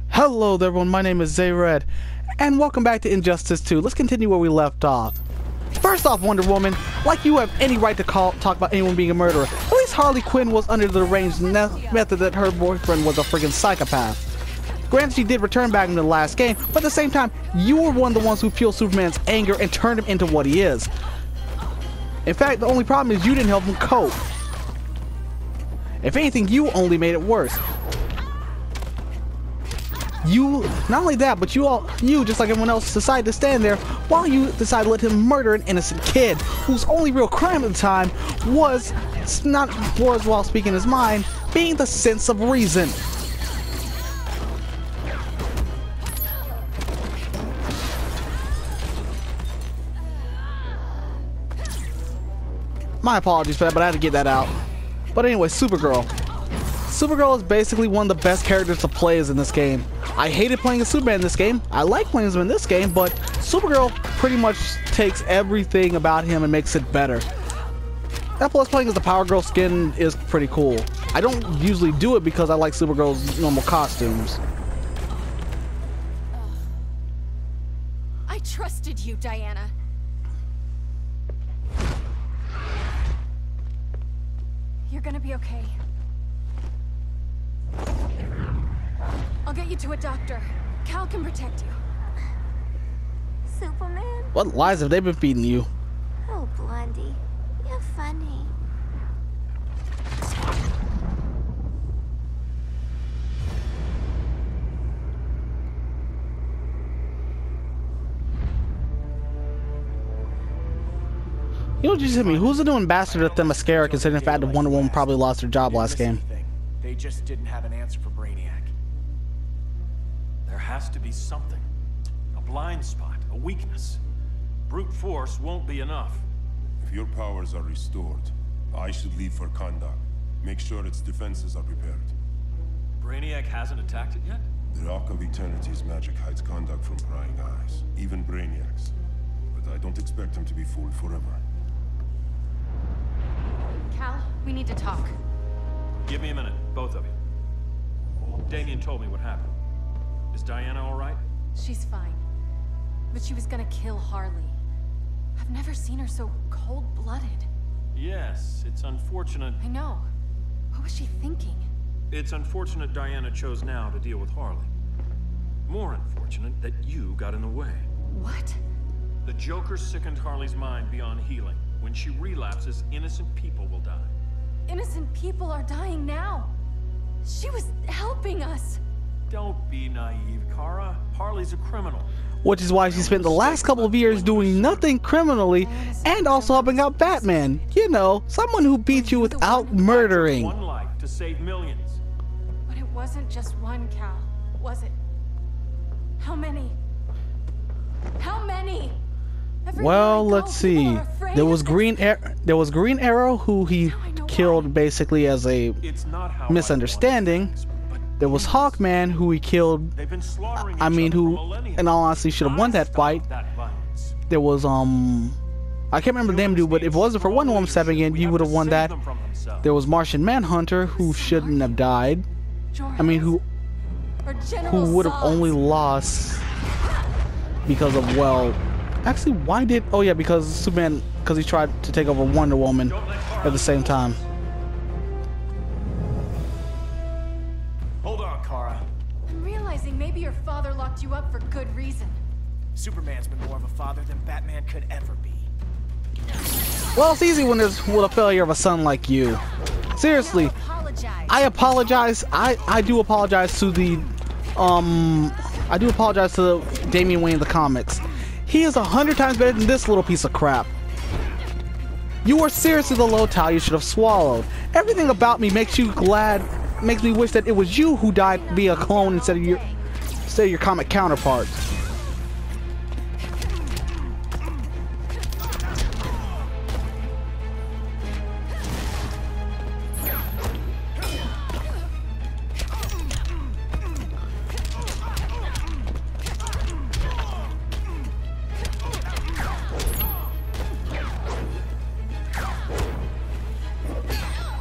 Hello there everyone, my name is Zayred, and welcome back to Injustice 2. Let's continue where we left off. First off, Wonder Woman, like you have any right to talk about anyone being a murderer, at least Harley Quinn was under the deranged method that her boyfriend was a friggin' psychopath. Granted, she did return back in the last game, but at the same time, you were one of the ones who fueled Superman's anger and turned him into what he is. In fact, the only problem is you didn't help him cope. If anything, you only made it worse. You, not only that, but you, just like everyone else, decided to stand there while you decided to let him murder an innocent kid whose only real crime at the time was, while speaking his mind, being the sense of reason. My apologies for that, but I had to get that out. But anyway, Supergirl. Supergirl is basically one of the best characters to play as in this game. I hated playing as Superman in this game. I like playing as him in this game, but Supergirl pretty much takes everything about him and makes it better. That plus playing as the Power Girl skin is pretty cool. I don't usually do it because I like Supergirl's normal costumes. I trusted you, Diana. You're gonna be okay. I'll get you to a doctor. Cal can protect you. Superman? What lies have they been feeding you? Oh, Blondie, you're funny. You know, just hit me. Who's the new ambassador to Themyscira, considering the fact that Wonder Woman probably lost her job last game? They just didn't have an answer for Brainiac. There has to be something. A blind spot, a weakness. Brute force won't be enough. If your powers are restored, I should leave for Kahndaq. Make sure its defenses are prepared. Brainiac hasn't attacked it yet? The Rock of Eternity's magic hides Kahndaq from prying eyes, even Brainiac's. But I don't expect him to be fooled forever. Cal, we need to talk. Give me a minute, both of you. Damian told me what happened. Is Diana all right? She's fine. But she was gonna kill Harley. I've never seen her so cold-blooded. Yes, it's unfortunate. I know. What was she thinking? It's unfortunate Diana chose now to deal with Harley. More unfortunate that you got in the way. What? The Joker sickened Harley's mind beyond healing. When she relapses, innocent people will die. Innocent people are dying now. She was helping us. Don't be naive, Kara. Harley's a criminal. Which is why she spent the last couple of years doing nothing criminally and also helping out Batman. You know, someone who beat you without murdering. One life to save millions. But it wasn't just one, Cal, was it? How many? How many? Well, let's see. There was Green Arrow, who he killed basically as a misunderstanding. There was Hawkman, who he killed. I mean, who, in all honesty, should have won that fight. There was I can't remember the name, dude, but if it wasn't for Wonder Woman stepping in, you would have won that. There was Martian Manhunter, who shouldn't have died. I mean, who would have only lost because of, well, actually, why did? Oh yeah, because Superman, because he tried to take over Wonder Woman at the same time. Hold on, Kara. I'm realizing maybe your father locked you up for good reason. Superman's been more of a father than Batman could ever be. Well, it's easy when there's with a failure of a son like you. Seriously, I apologize. I do apologize to the I do apologize to Damian Wayne in the comics. He is 100 times better than this little piece of crap. You are seriously the low tile you should have swallowed. Everything about me makes you glad, makes me wish that it was you who died via a clone instead of your comic counterparts.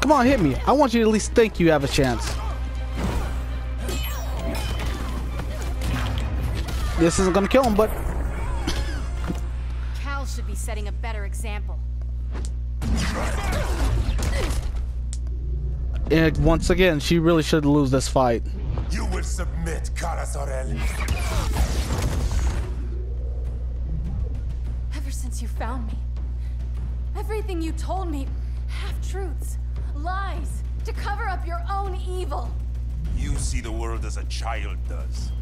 Come on, hit me. I want you to at least think you have a chance. this isn't gonna kill him, but Cal should be setting a better example. and once again, she really should lose this fight. You will submit, Kara Zor-El. Ever since you found me, everything you told me, half-truths, lies, to cover up your own evil. You see the world as a child does.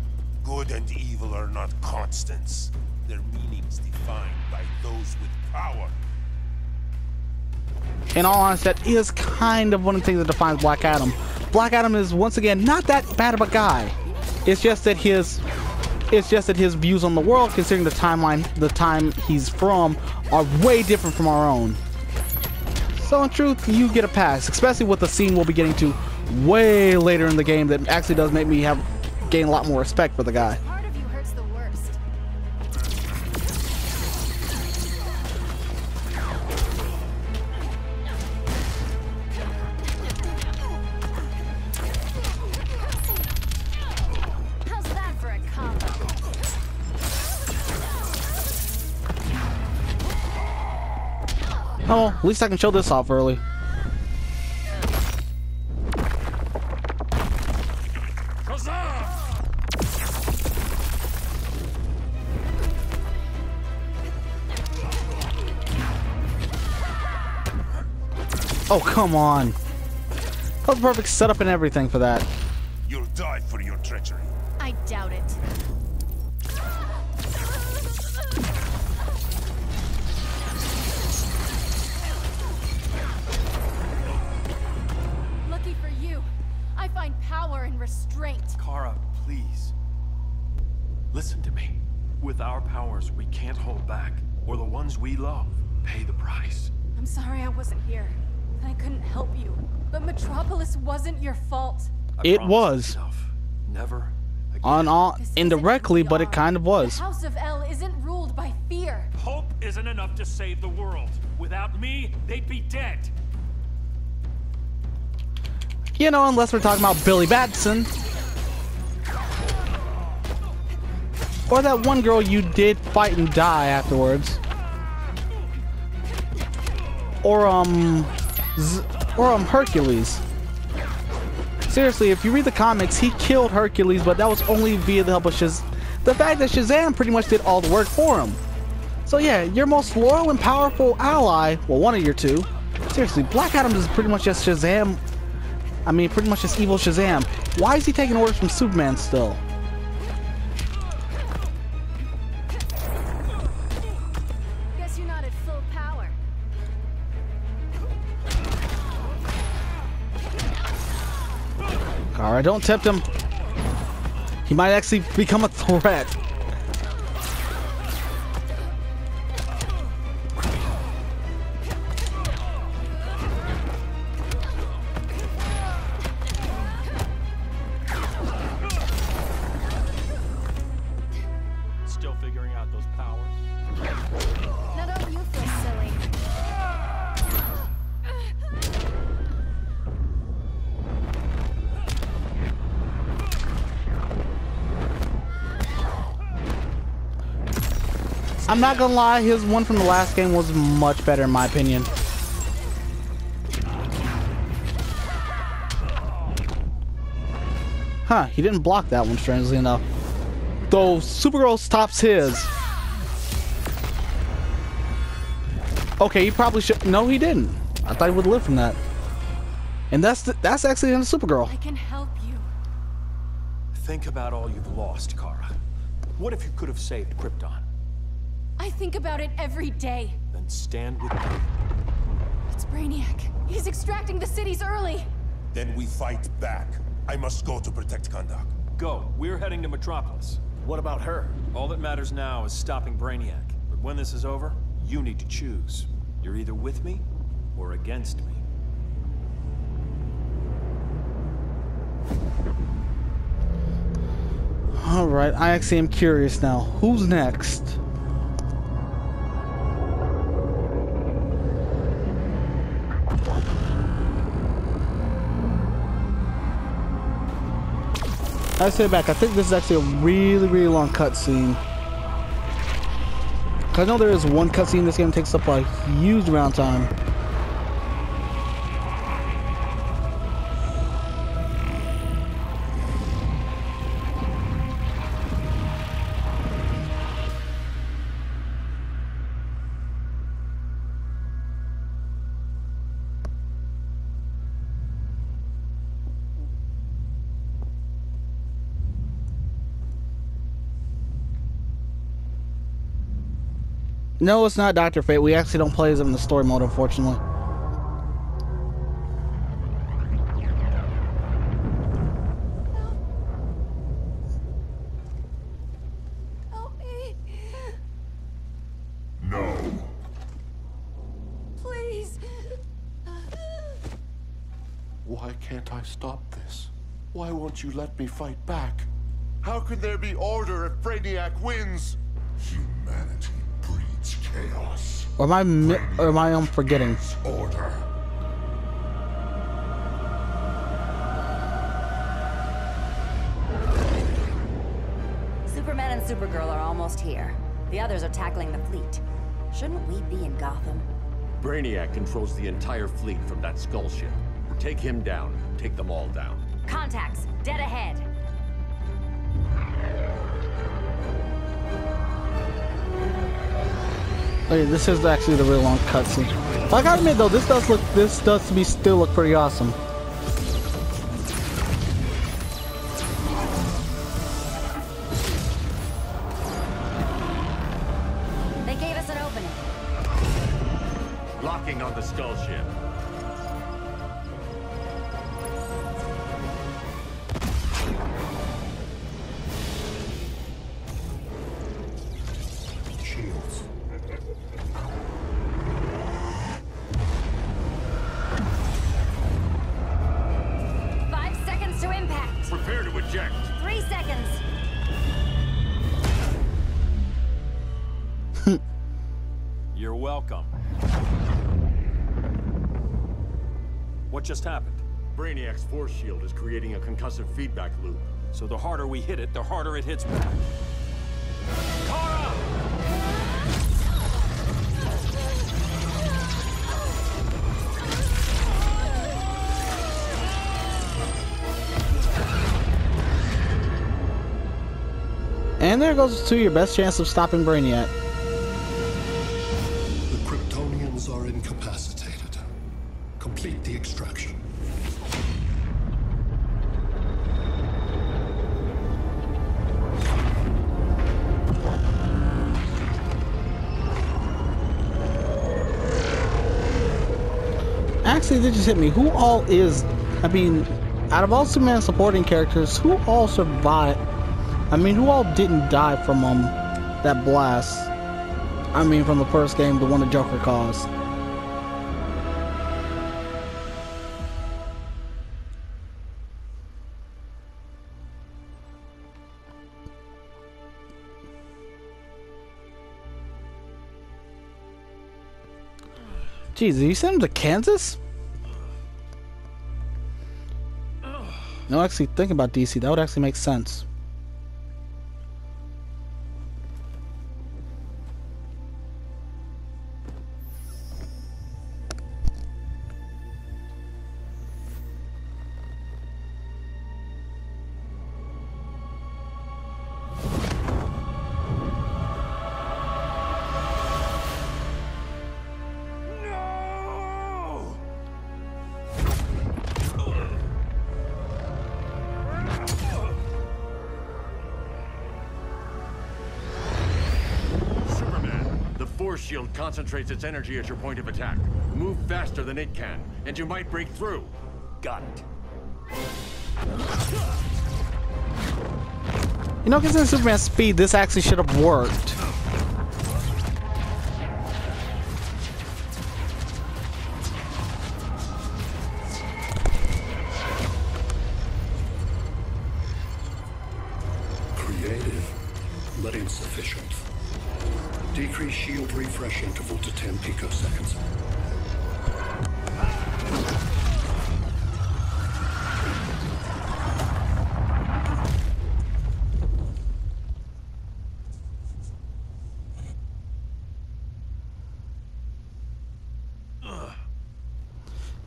Good and evil are not constants. Their meanings defined by those with power. In all honesty, that is kind of one of the things that defines Black Adam. Black Adam is once again not that bad of a guy. It's just that his views on the world, considering the timeline, the time he's from, are way different from our own. So in truth, you get a pass, especially with the scene we'll be getting to way later in the game that actually does make me gain a lot more respect for the guy. Part of you hurts the worst. How's that for a combo? Oh, at least I can show this off early. Oh, come on. That was the perfect setup and everything for that. You'll die for your treachery. I doubt it. Lucky for you, I find power in restraint. Kara, please. Listen to me. With our powers, we can't hold back, or the ones we love pay the price. I'm sorry I wasn't here. I couldn't help you. But Metropolis wasn't your fault. It was. Never again. This Indirectly, isn't who but we it are. kind of was. The House of El isn't ruled by fear. Hope isn't enough to save the world. Without me, they'd be dead. You know, unless we're talking about Billy Batson. Or that one girl you did fight and die afterwards. Or Hercules. Seriously, if you read the comics, he killed Hercules, but that was only via the help of the fact that Shazam pretty much did all the work for him. So yeah, your most loyal and powerful ally, well, one of your two. Seriously, Black Adam is pretty much just Shazam. I mean, pretty much just evil Shazam. Why is he taking orders from Superman still? Guess you're not at full power. Alright, don't tempt him. He might actually become a threat. Still figuring out those powers. Now don't you feel silly. I'm not gonna lie, his one from the last game was much better in my opinion. Huh, he didn't block that one, strangely enough. Though Supergirl stops his. Okay, he probably should. No, he didn't. I thought he would live from that. And that's actually in Supergirl. I can help you. Think about all you've lost, Kara. What if you could have saved Krypton? I think about it every day. Then stand with me. It's Brainiac. He's extracting the cities early. Then we fight back. I must go to protect Kahndaq. Go. We're heading to Metropolis. What about her? All that matters now is stopping Brainiac. But when this is over, you need to choose. You're either with me or against me. Alright, I actually am curious now. Who's next? I say back, I think this is actually a really, really long cutscene. I know there is one cutscene in this game that takes up a huge amount of time. No, it's not Dr. Fate. We actually don't play as him in the story mode, unfortunately. Help me. No. Please. Why can't I stop this? Why won't you let me fight back? How can there be order if Brainiac wins? Humanity breeds chaos. Or am I forgetting? Order. Superman and Supergirl are almost here. The others are tackling the fleet. Shouldn't we be in Gotham? Brainiac controls the entire fleet from that skull ship. Take him down. Take them all down. Contacts, dead ahead. Okay, this is actually the real long cutscene. But I gotta admit though, this does to me still look pretty awesome. They gave us an opening. Locking on the skull ship. Shields. 5 seconds to impact. Prepare to eject. 3 seconds. You're welcome. What just happened? Brainiac's force shield is creating a concussive feedback loop. So the harder we hit it, the harder it hits back. Kara! And there goes to your best chance of stopping Brainiac. The Kryptonians are incapacitated. Complete the extraction. Actually, they just hit me. Who all is... I mean, out of all Superman supporting characters, who all survived? I mean, who all didn't die from that blast? I mean, from the first game, the one the Joker caused. Jeez, did you send him to Kansas? No, actually, thinking about DC, that would actually make sense. Force shield concentrates its energy at your point of attack. Move faster than it can, and you might break through. Got it. You know, considering Superman's speed, this actually should have worked. Creative, but insufficient. Decrease shield refresh interval to 10 picoseconds.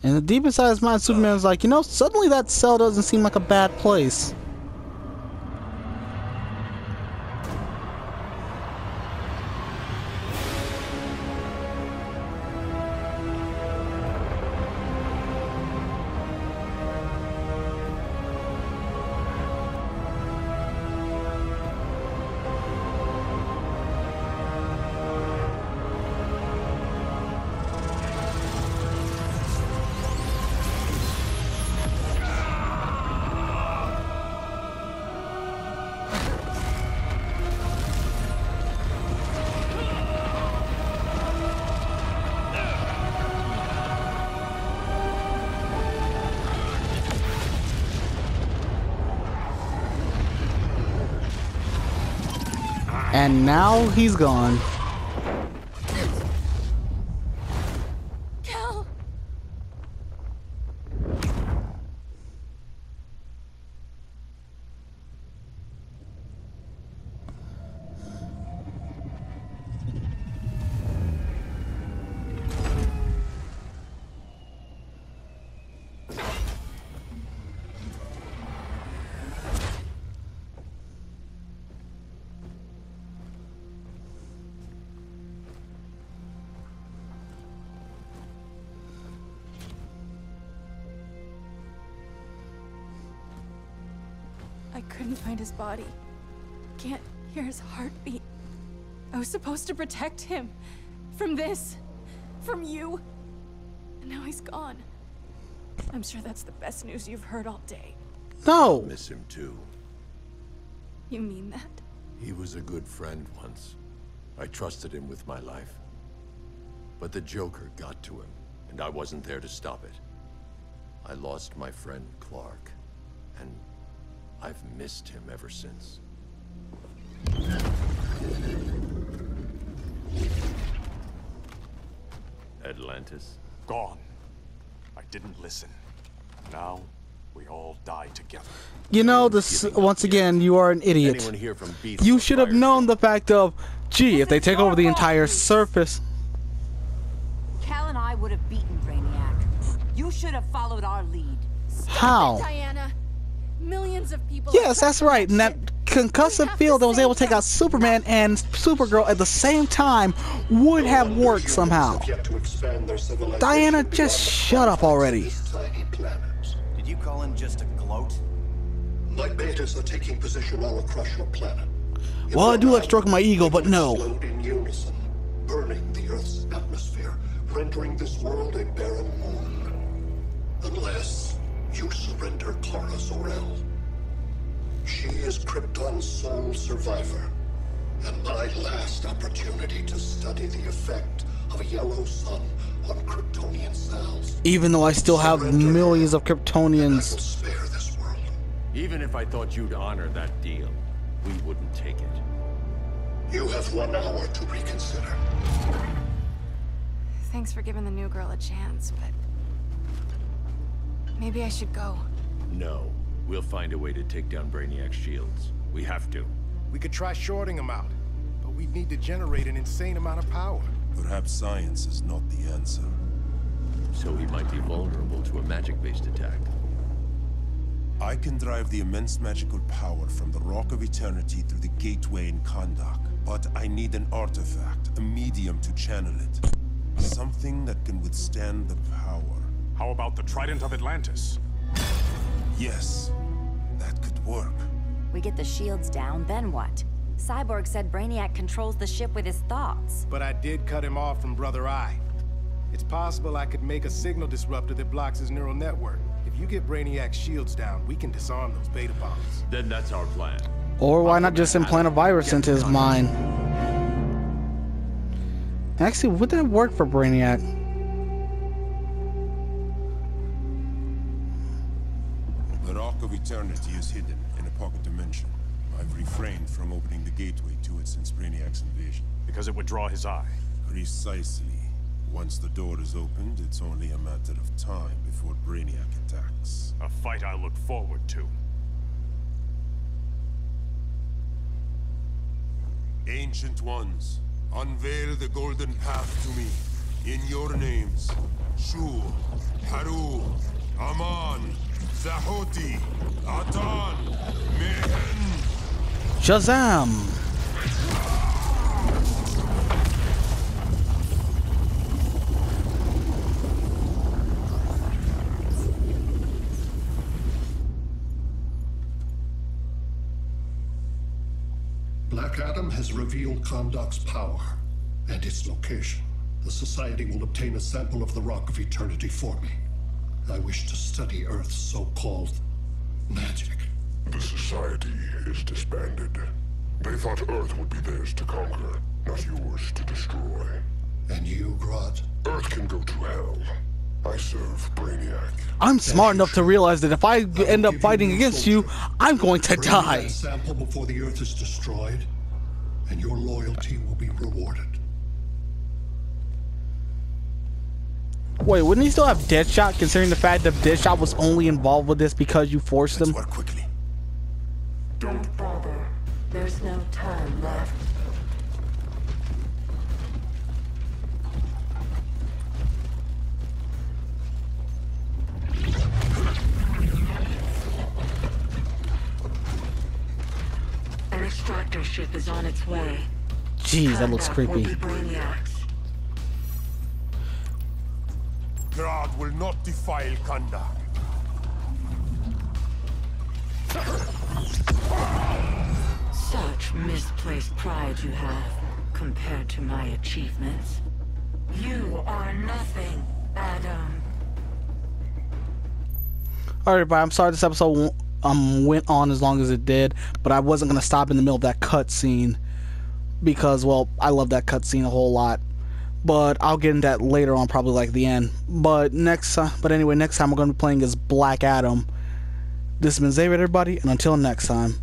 And the deep inside his mind, Superman's like, you know, suddenly that cell doesn't seem like a bad place. And now he's gone. Cal! I couldn't find his body. Can't hear his heartbeat. I was supposed to protect him. From this. From you. And now he's gone. I'm sure that's the best news you've heard all day. No! Miss him too. You mean that? He was a good friend once. I trusted him with my life. But the Joker got to him, and I wasn't there to stop it. I lost my friend Clark, and I've missed him ever since. Atlantis? Gone. I didn't listen. Now, we all die together. You know, this once again, you are an idiot. Anyone here from Beast You or should have Fire known the fact of, gee, if they take over the entire surface. Cal and I would have beaten Brainiac. You should have followed our lead. How? Diana. Millions of people. Yes, that's right. And that concussive field that was able to take out Superman and Supergirl at the same time would have worked somehow. Diana, just shut up already. Did you call him just a gloat? My betas are taking position all across your planet. Well, I do like stroking my ego, but no. In unison, burning the Earth's atmosphere, rendering this world a barren moon. Unless you surrender Clara Zor-El. She is Krypton's sole survivor, and my last opportunity to study the effect of a yellow sun on Kryptonian cells. Even though I still have millions of Kryptonians. I will spare this world. Even if I thought you'd honor that deal, we wouldn't take it. You have 1 hour to reconsider. Thanks for giving the new girl a chance, but maybe I should go. No. We'll find a way to take down Brainiac's shields. We have to. We could try shorting him out, but we'd need to generate an insane amount of power. Perhaps science is not the answer. So he might be vulnerable to a magic-based attack. I can drive the immense magical power from the Rock of Eternity through the gateway in Kahndaq, but I need an artifact, a medium to channel it. Something that can withstand the power. How about the Trident of Atlantis? Yes, that could work. We get the shields down, then what? Cyborg said Brainiac controls the ship with his thoughts. But I did cut him off from Brother Eye. It's possible I could make a signal disruptor that blocks his neural network. If you get Brainiac's shields down, we can disarm those beta bombs. Then that's our plan. Or why not just implant a virus into his mind? Actually, would that work for Brainiac? The Rock of Eternity is hidden in a pocket dimension. I've refrained from opening the gateway to it since Brainiac's invasion. Because it would draw his eye. Precisely. Once the door is opened, it's only a matter of time before Brainiac attacks. A fight I look forward to. Ancient Ones, unveil the golden path to me, in your names. Shu, Haru, Aman, Zahoti, Atan, Mehen. Shazam! Black Adam has revealed Kandak's power and its location. The Society will obtain a sample of the Rock of Eternity for me. I wish to study Earth's so-called magic. The Society is disbanded. They thought Earth would be theirs to conquer, not yours to destroy. And you, Grodd? Earth can go to hell. I serve Brainiac. I'm smart enough to realize that if I end up fighting against you, I'm going to die. Bring me that sample before the Earth is destroyed, and your loyalty will be rewarded. Wait, wouldn't he still have Deadshot, considering the fact that Deadshot was only involved with this because you forced him? Work quickly. Don't bother. There's no time left. An extractor ship is on its way. Jeez, that looks creepy. Grodd will not defile Kandak. Such misplaced pride you have, compared to my achievements. You are nothing, Adam. Alright, but I'm sorry this episode went on as long as it did, but I wasn't going to stop in the middle of that cutscene because, well, I love that cutscene a whole lot. But I'll get into that later on, probably like the end. But anyway, next time we're going to be playing as Black Adam. This has been Xavier, everybody, and until next time.